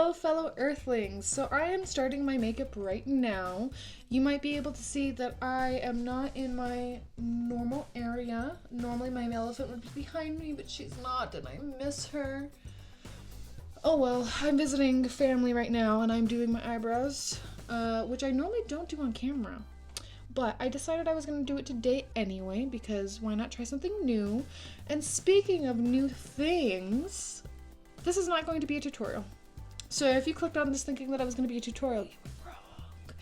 Hello, fellow Earthlings. So I am starting my makeup right now. You might be able to see that I am not in my normal area. Normally my elephant would be behind me, but she's not, and I miss her. Oh well, I'm visiting family right now, and I'm doing my eyebrows, which I normally don't do on camera. But I decided I was going to do it today anyway, because why not try something new? And speaking of new things, this is not going to be a tutorial. So if you clicked on this thinking that I was going to be a tutorial, you were wrong.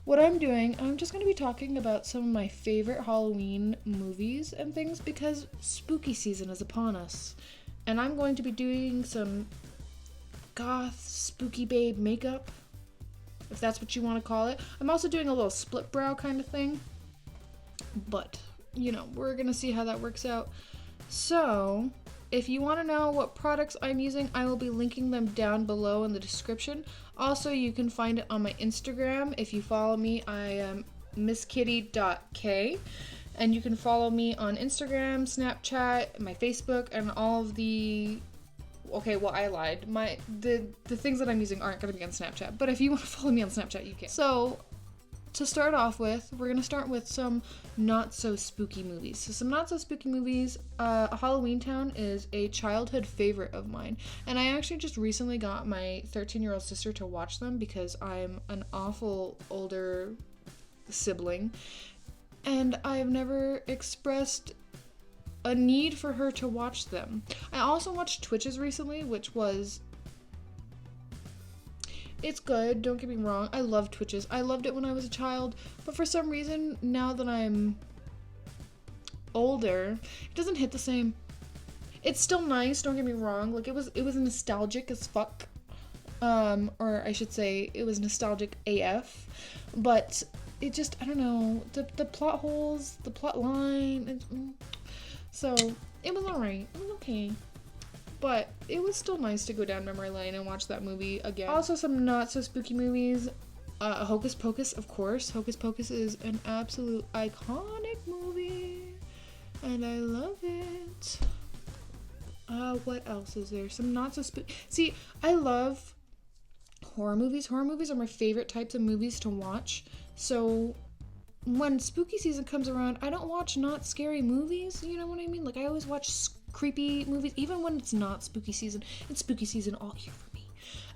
What I'm doing, I'm just going to be talking about some of my favorite Halloween movies and things because spooky season is upon us. And I'm going to be doing some goth, spooky babe makeup, if that's what you want to call it. I'm also doing a little split brow kind of thing. But, you know, we're going to see how that works out. So, if you want to know what products I'm using, I will be linking them down below in the description. Also, you can find it on my Instagram. If you follow me, I am misskitty.k. And you can follow me on Instagram, Snapchat, my Facebook, and all of the... Okay, well, I lied. The things that I'm using aren't going to be on Snapchat. But if you want to follow me on Snapchat, you can. So, to start off with, we're going to start with some not-so-spooky movies. So some not-so-spooky movies, Halloween Town is a childhood favorite of mine. And I actually just recently got my 13-year-old sister to watch them because I'm an awful older sibling. And I've never expressed a need for her to watch them. I also watched Twitches recently, which was... It's good, don't get me wrong. I love Twitches. I loved it when I was a child, but for some reason, now that I'm older, it doesn't hit the same. It's still nice, don't get me wrong. Like, it was nostalgic as fuck. Or I should say, it was nostalgic AF. But it just, I don't know, the plot holes, the plot line, so it was alright. It was okay. But it was still nice to go down memory lane and watch that movie again. Also, some not-so-spooky movies. Hocus Pocus, of course. Hocus Pocus is an absolute iconic movie. And I love it. What else is there? Some not-so-spooky... See, I love horror movies. Horror movies are my favorite types of movies to watch. So... when spooky season comes around, I don't watch not scary movies, you know what I mean? Like, I always watch creepy movies, even when it's not spooky season. It's spooky season all year for me.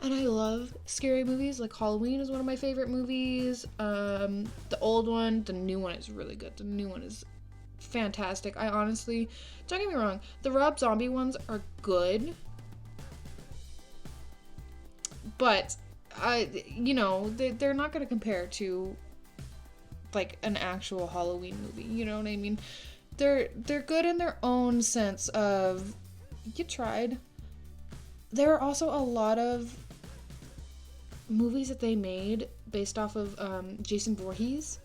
And I love scary movies, like Halloween is one of my favorite movies. The old one, the new one is really good. The new one is fantastic. I honestly, don't get me wrong, the Rob Zombie ones are good. But, you know, they're not going to compare to like an actual Halloween movie, you know what I mean? They're good in their own sense of you tried. There are also a lot of movies that they made based off of Jason Voorhees.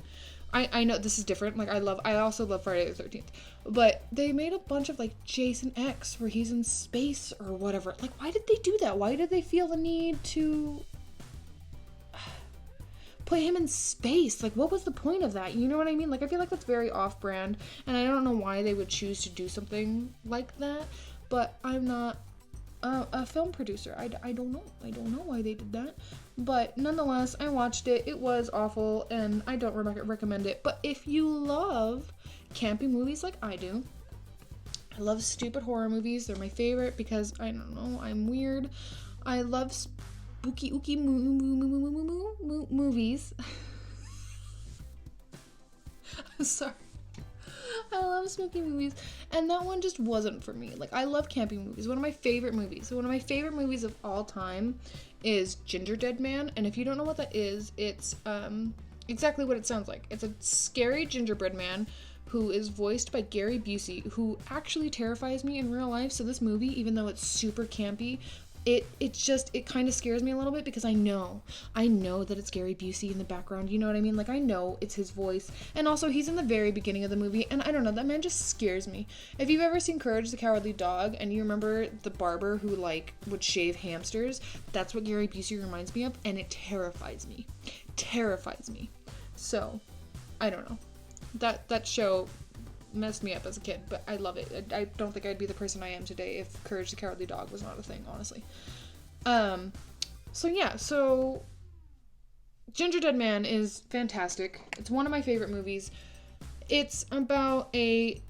I know this is different. Like I also love Friday the 13th. But they made a bunch of like Jason X where he's in space or whatever. Like, why did they do that? Why did they feel the need to put him in space? Like, what was the point of that? You know what I mean? Like, I feel like that's very off-brand, and I don't know why they would choose to do something like that, but I'm not a film producer. I don't know. I don't know why they did that, but nonetheless, I watched it. It was awful, and I don't recommend it, but if you love campy movies like I do, I love stupid horror movies. They're my favorite because, I don't know, I'm weird. I love spooky ooky movies. I'm sorry. I love spooky movies, and that one just wasn't for me. Like, I love camping movies. One of my favorite movies. One of my favorite movies of all time is Ginger Dead Man, and if you don't know what that is, it's exactly what it sounds like. It's a scary gingerbread man who is voiced by Gary Busey, who actually terrifies me in real life. So this movie, even though it's super campy, it kind of scares me a little bit because I know that it's Gary Busey in the background, you know what I mean? Like, I know it's his voice, and also he's in the very beginning of the movie, and I don't know, that man just scares me. If you've ever seen Courage the Cowardly Dog, and you remember the barber who, like, would shave hamsters, that's what Gary Busey reminds me of, and it terrifies me. So, I don't know. That show messed me up as a kid, but I love it. I don't think I'd be the person I am today if Courage the Cowardly Dog was not a thing, honestly. So yeah, so Ginger Dead Man is fantastic. It's one of my favorite movies. It's about it's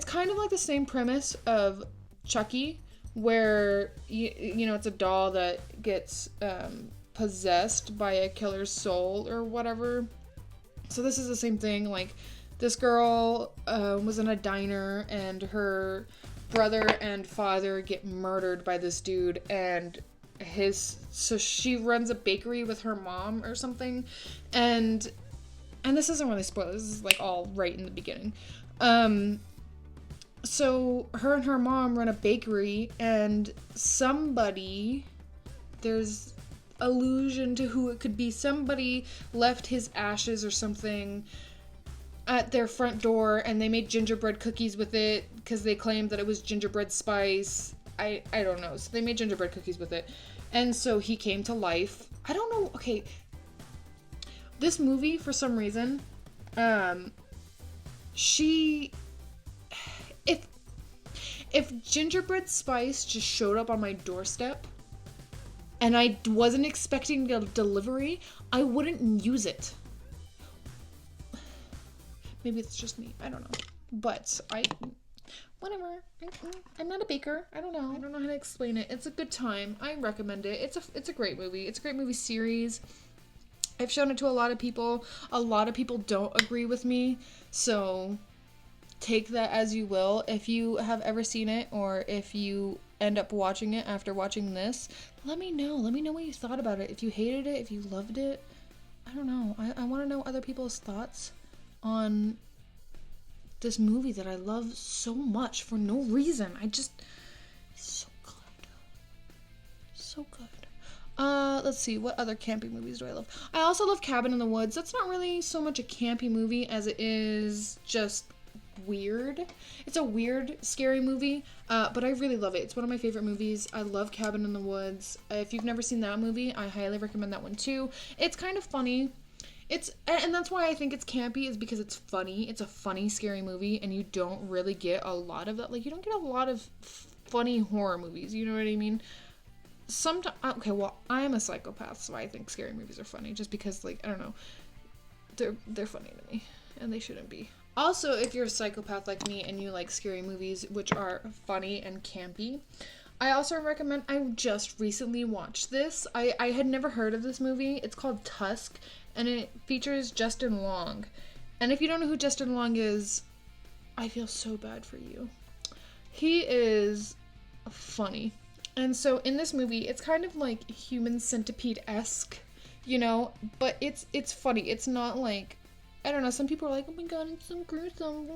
kind of like the same premise of Chucky, where you know, it's a doll that gets possessed by a killer's soul or whatever. So this is the same thing. Like, this girl was in a diner, and her brother and father get murdered by this dude, and so she runs a bakery with her mom or something, and this isn't really spoilers, this is like all right in the beginning. So her and her mom run a bakery, and there's allusion to who it could be, somebody left his ashes or something at their front door, and they made gingerbread cookies with it because they claimed that it was gingerbread spice. I don't know. So they made gingerbread cookies with it. And so he came to life. I don't know. Okay. This movie, for some reason, if gingerbread spice just showed up on my doorstep and I wasn't expecting a delivery, I wouldn't use it. Maybe it's just me. I don't know. But whatever. I'm not a baker. I don't know how to explain it. It's a good time. I recommend it. It's a great movie. It's a great movie series. I've shown it to a lot of people. A lot of people don't agree with me. So take that as you will. If you have ever seen it, or if you end up watching it after watching this, let me know. Let me know what you thought about it. If you hated it, if you loved it. I don't know. I want to know other people's thoughts on this movie that I love so much for no reason. It's so good. So good. Let's see, what other campy movies do I love? I also love Cabin in the Woods. That's not really so much a campy movie as it is just weird. It's a weird, scary movie, but I really love it. It's one of my favorite movies. I love Cabin in the Woods. If you've never seen that movie, I highly recommend that one too. It's kind of funny. And that's why I think it's campy, is because it's funny. It's a funny, scary movie, and you don't really get a lot of that. Like, you don't get a lot of funny horror movies, you know what I mean? Sometimes, okay, well, I'm a psychopath, so I think scary movies are funny, just because, like, I don't know, they're funny to me, and they shouldn't be. Also, if you're a psychopath like me and you like scary movies which are funny and campy, I also recommend, I just recently watched this. I had never heard of this movie. It's called Tusk, and it features Justin Long. And if you don't know who Justin Long is, I feel so bad for you. He is funny. And so in this movie, it's kind of like Human Centipede-esque, you know, but it's funny. It's not like, I don't know, some people are like, oh my god, it's so gruesome.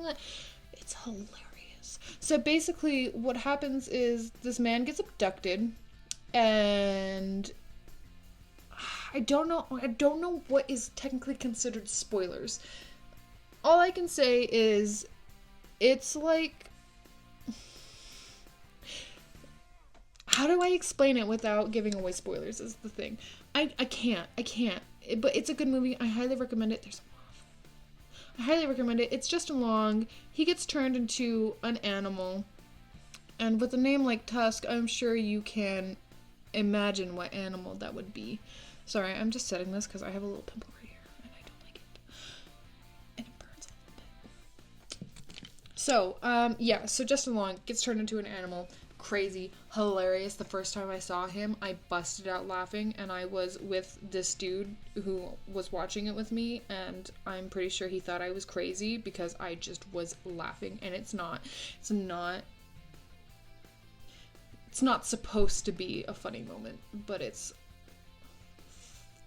It's hilarious. So basically what happens is this man gets abducted, and I don't know what is technically considered spoilers. All I can say is it's like, how do I explain it without giving away spoilers is the thing. I can't. But it's a good movie. I highly recommend it. I highly recommend it. It's Justin Long. He gets turned into an animal. And with a name like Tusk, I'm sure you can imagine what animal that would be. Sorry, I'm just setting this because I have a little pimple right here, and I don't like it. And it burns a little bit. So, yeah, so Justin Long gets turned into an animal. Crazy, hilarious. The first time I saw him, I busted out laughing, and I was with this dude who was watching it with me, and I'm pretty sure he thought I was crazy because I just was laughing, and it's not supposed to be a funny moment, but it's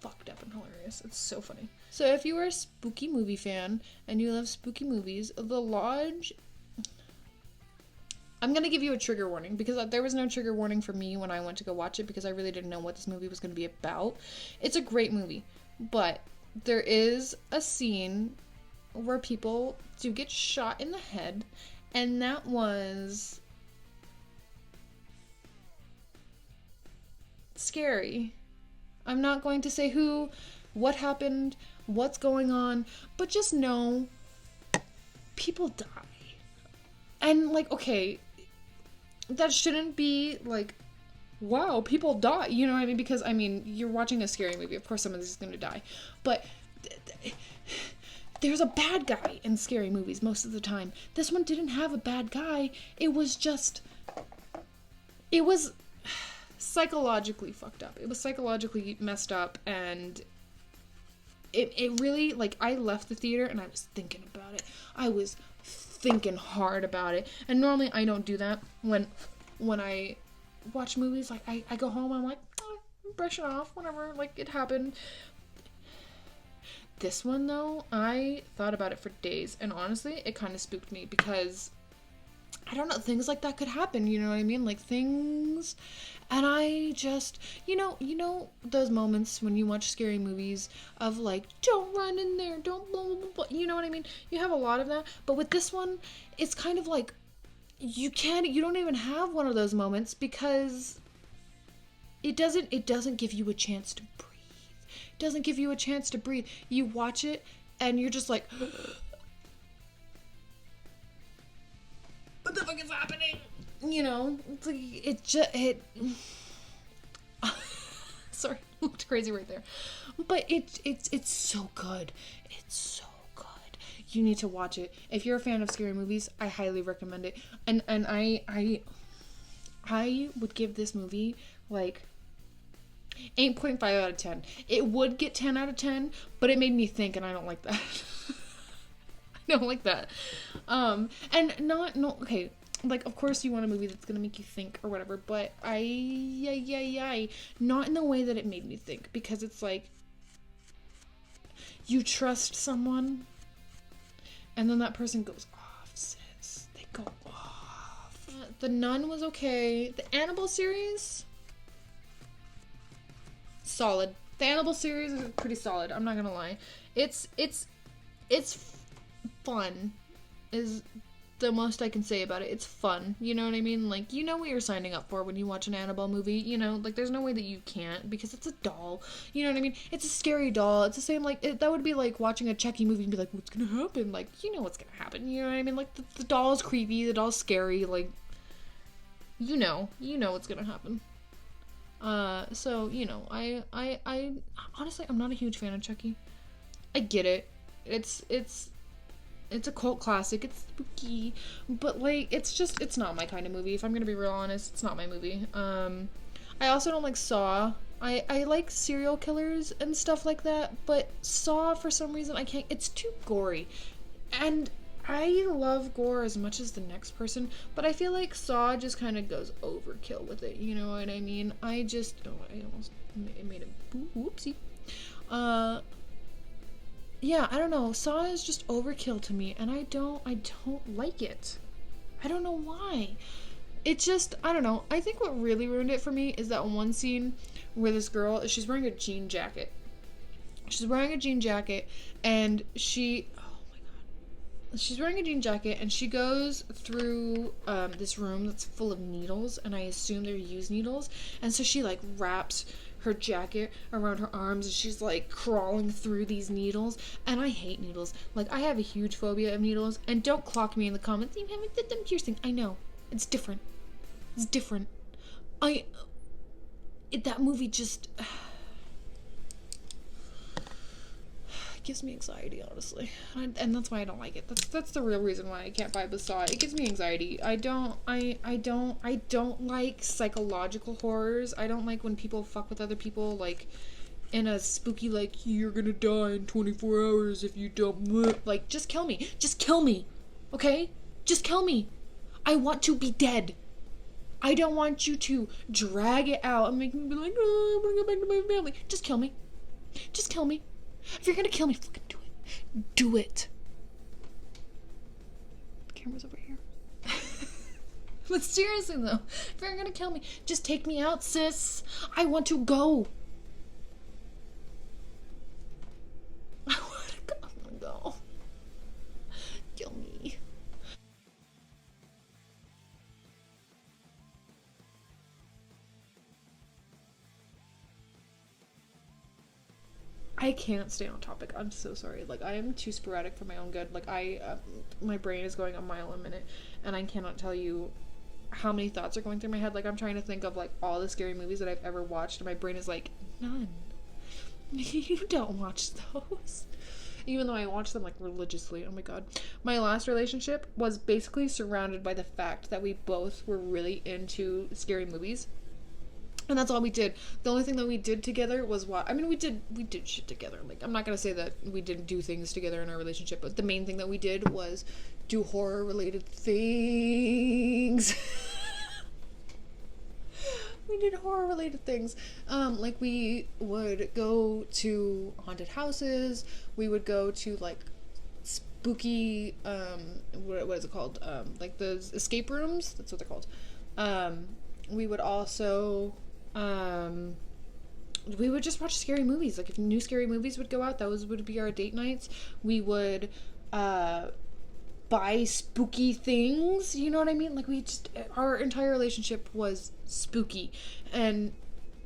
fucked up and hilarious. It's so funny. So if you are a spooky movie fan and you love spooky movies, The Lodge, I'm going to give you a trigger warning because there was no trigger warning for me when I went to go watch it because I really didn't know what this movie was going to be about. It's a great movie, but there is a scene where people do get shot in the head, and that was scary. I'm not going to say who, what happened, what's going on, but just know people die. And, like, okay, that shouldn't be, like, wow, people die, you know what I mean? Because, I mean, you're watching a scary movie, of course somebody's gonna die, but there's a bad guy in scary movies most of the time. This one didn't have a bad guy, it was psychologically fucked up. It was psychologically messed up, and it really, like, I left the theater and I was thinking about it. I was thinking hard about it. And normally I don't do that when I watch movies. Like, I go home, I'm like, oh, brush it off, whatever, like, it happened. This one, though, I thought about it for days, and honestly, it kind of spooked me, because I don't know, things like that could happen, you know what I mean? Like, things, and I just, you know those moments when you watch scary movies of, like, don't run in there, don't blah, blah, blah, blah, you know what I mean? You have a lot of that, but with this one, it's kind of like, you don't even have one of those moments, because it doesn't give you a chance to breathe. It doesn't give you a chance to breathe. You watch it, and you're just like, what the fuck is happening? You know, it's like, sorry, looked crazy right there. But it's so good. It's so good. You need to watch it. If you're a fan of scary movies, I highly recommend it. And I would give this movie, like, 8.5 out of 10. It would get 10 out of 10, but it made me think, and I don't like that. I don't like that. And okay, like, of course you want a movie that's gonna make you think or whatever, but not in the way that it made me think, because it's like, you trust someone, and then that person goes off, sis. They go off. The Nun was okay. The Annabelle series, solid. The Annabelle series is pretty solid, I'm not gonna lie. It's fun is the most I can say about it. It's fun, you know what I mean? Like, you know what you're signing up for when you watch an Annabelle movie, you know? Like, there's no way that you can't, because it's a doll, you know what I mean? It's a scary doll. It's the same, like, that would be like watching a Chucky movie and be like, what's gonna happen? Like, you know what's gonna happen, you know what I mean? Like, the doll's creepy, the doll's scary, like, you know what's gonna happen. So, you know, I honestly, I'm not a huge fan of Chucky. I get it. It's a cult classic, it's spooky, but, like, it's not my kind of movie. If I'm gonna be real honest, it's not my movie. I also don't like Saw. I like serial killers and stuff like that, but Saw, for some reason, I can't, it's too gory. And I love gore as much as the next person, but I feel like Saw just kind of goes overkill with it, you know what I mean? I almost made a whoopsie. Yeah, I don't know. Saw is just overkill to me, and I don't like it. I don't know why. It just, I don't know. I think what really ruined it for me is that one scene where this girl, she's wearing a jean jacket. She's wearing a jean jacket, and she's wearing a jean jacket, and she goes through this room that's full of needles, and I assume they're used needles, and so she, like, wraps her jacket around her arms, and she's, like, crawling through these needles, and I hate needles. Like, I have a huge phobia of needles, and don't clock me in the comments, you haven't did them piercing. I know. It's different. It's different. That movie just gives me anxiety, honestly, and that's why I don't like it. That's the real reason why I can't vibe with Saw. It gives me anxiety. I don't like psychological horrors. I don't like when people fuck with other people, like, in a spooky, like, you're gonna die in 24 hours if you don't, like, just kill me, okay? Just kill me. I want to be dead. I don't want you to drag it out and make me be like, oh, I'm gonna go back to my family. Just kill me. If you're gonna kill me, fucking do it. Do it. The camera's over here. But seriously, though, if you're gonna kill me, just take me out, sis. I want to go. I wanna go. Kill me. I can't stay on topic. I'm so sorry. Like, I am too sporadic for my own good. Like, my brain is going a mile a minute, and I cannot tell you how many thoughts are going through my head. Like, I'm trying to think of, like, all the scary movies that I've ever watched, and my brain is like, none. You don't watch those. Even though I watch them, like, religiously. Oh my god. My last relationship was basically surrounded by the fact that we both were really into scary movies. And that's all we did. The only thing that we did together was we did shit together. Like, I'm not gonna say that we didn't do things together in our relationship, but the main thing that we did was do horror related things. We did horror related things. Like, we would go to haunted houses. We would go to, like, spooky, what is it called? Like, those escape rooms. That's what they're called. We would also, we would just watch scary movies. Like, if new scary movies would go out, those would be our date nights. We would, buy spooky things, you know what I mean? Like, our entire relationship was spooky, and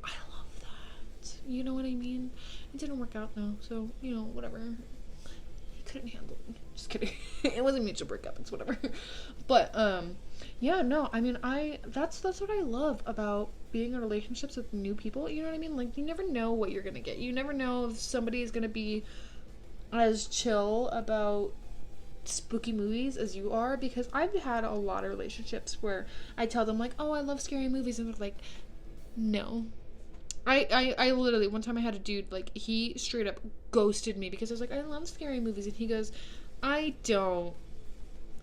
I love that, you know what I mean? It didn't work out though, so, you know, whatever. He couldn't handle it. Just kidding. It wasn't mutual breakup, it's whatever. But yeah, no, I mean, that's what I love about being in relationships with new people, you know what I mean? Like, you never know what you're gonna get. You never know if somebody is gonna be as chill about spooky movies as you are, because I've had a lot of relationships where I tell them, like, oh, I love scary movies, and they're like, no. I literally, one time I had a dude, like, he straight up ghosted me because I was like, I love scary movies, and he goes, I don't.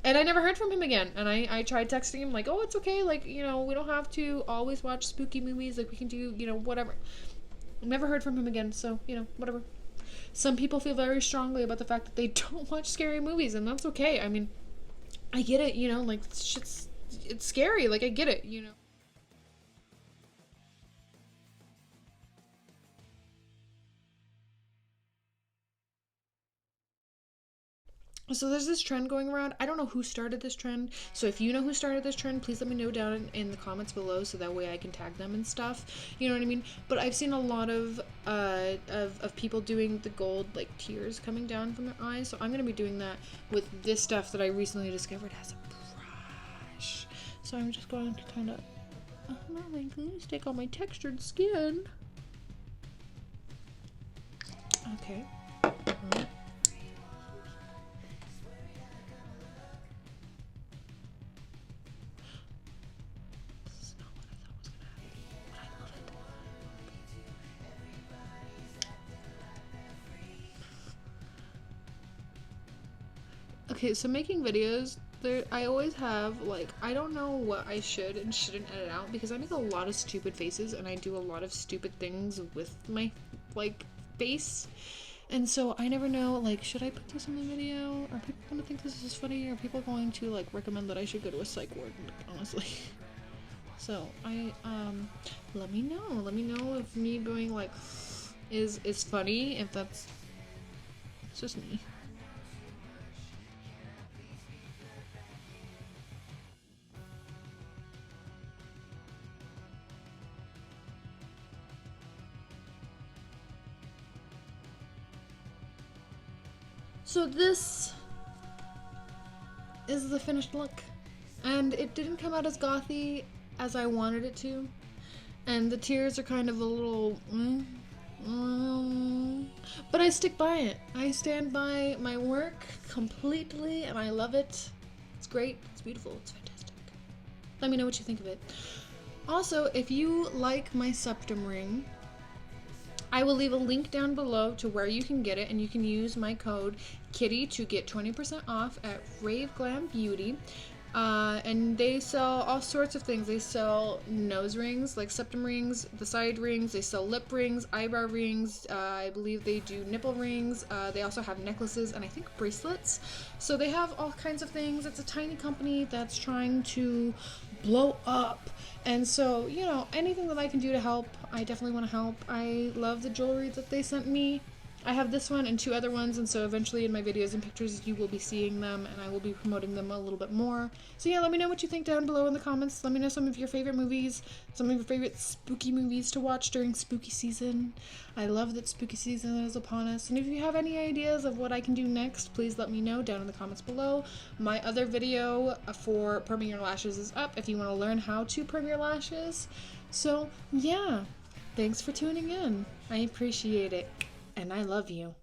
And I never heard from him again, and I tried texting him, like, oh, it's okay, like, you know, we don't have to always watch spooky movies, like, we can do, you know, whatever. Never heard from him again, so, you know, whatever. Some people feel very strongly about the fact that they don't watch scary movies, and that's okay. I mean, I get it, you know, like, it's scary, like, I get it, you know. So there's this trend going around. I don't know who started this trend. So if you know who started this trend, please let me know down in the comments below, so that way I can tag them and stuff. You know what I mean? But I've seen a lot of people doing the gold, like, tears coming down from their eyes. So I'm gonna be doing that with this stuff that I recently discovered as a brush. So I'm just going to kind of, oh my goodness, take on my textured skin. Okay. Okay, so making videos, I always have, like, I don't know what I should and shouldn't edit out, because I make a lot of stupid faces, and I do a lot of stupid things with my, like, face, and so I never know, like, should I put this in the video? Are people gonna think this is funny? Are people going to, like, recommend that I should go to a psych ward, honestly? So, let me know if me going, like, is funny, if that's, it's just me. So this is the finished look, and it didn't come out as gothy as I wanted it to, and the tears are kind of a little, but I stick by it. I stand by my work completely, and I love it. It's great, it's beautiful, it's fantastic. Let me know what you think of it. Also, if you like my septum ring, I will leave a link down below to where you can get it, and you can use my code KITTY to get 20% off at Rave Glam Beauty. And they sell all sorts of things. They sell nose rings, like septum rings, the side rings. They sell lip rings, eyebrow rings. I believe they do nipple rings. They also have necklaces and I think bracelets. So they have all kinds of things. It's a tiny company that's trying to blow up. And so, you know, anything that I can do to help, I definitely want to help. I love the jewelry that they sent me. I have this one and 2 other ones, and so eventually in my videos and pictures you will be seeing them, and I will be promoting them a little bit more. So yeah, let me know what you think down below in the comments. Let me know some of your favorite movies, some of your favorite spooky movies to watch during spooky season. I love that spooky season is upon us, and if you have any ideas of what I can do next, please let me know down in the comments below. My other video for perming your lashes is up if you want to learn how to perm your lashes. So yeah, thanks for tuning in. I appreciate it. And I love you.